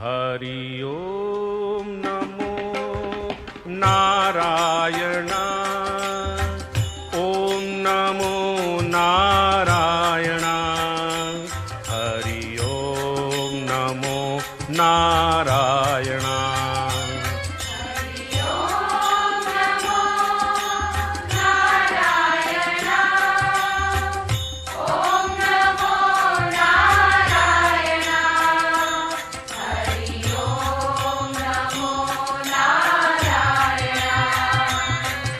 Hari ओम नमो Narayan ओम नमो Narayan Hari ओम नमो Narayan Hari ओम नमो Narayan ओम नमो Narayan Hari ओम नमो Narayan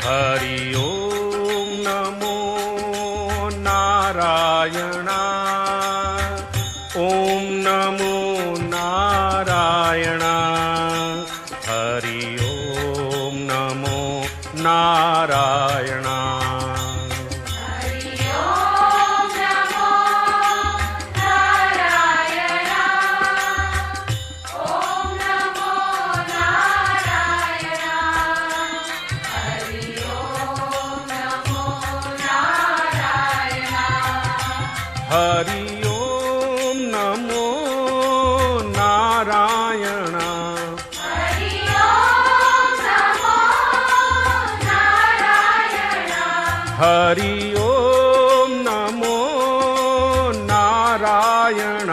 Hari ओम नमो Narayan Hari ओम नमो Narayan Hari ओम नमो Narayan Hari ओम नमो Narayan Hari ओम नमो Narayan ओम नमो Narayan Hari ओम नमो Narayan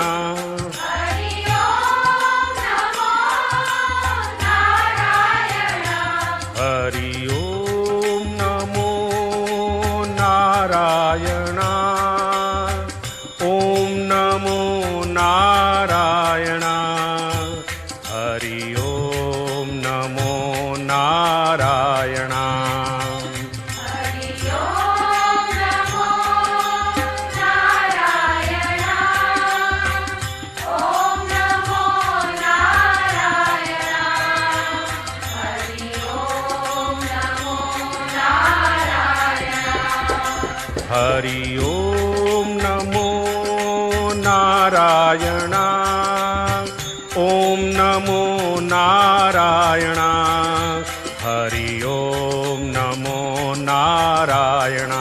Hari ओम नमो Narayan ओम नमो Narayan Hari ओम नमो Narayan Hari ओम नमो Narayan ओम नमो Narayan Hari ओम नमो Narayan Hari ओम नमो Narayan ओम नमो Narayan Hari ओम नमो Narayan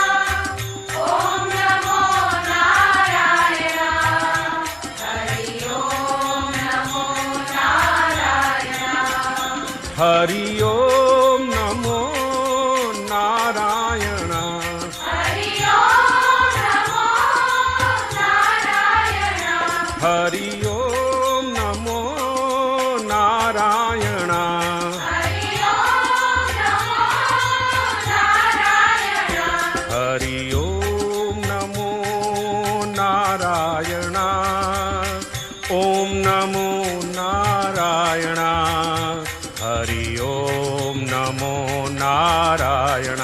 Hari ओम नमो Narayan Hari ओम नमो Narayan Hari ओम नमो Narayan Hari ओम नमो Narayan Hari ओम नमो Narayan ओम नमो Narayan Hari ओम नमो Narayan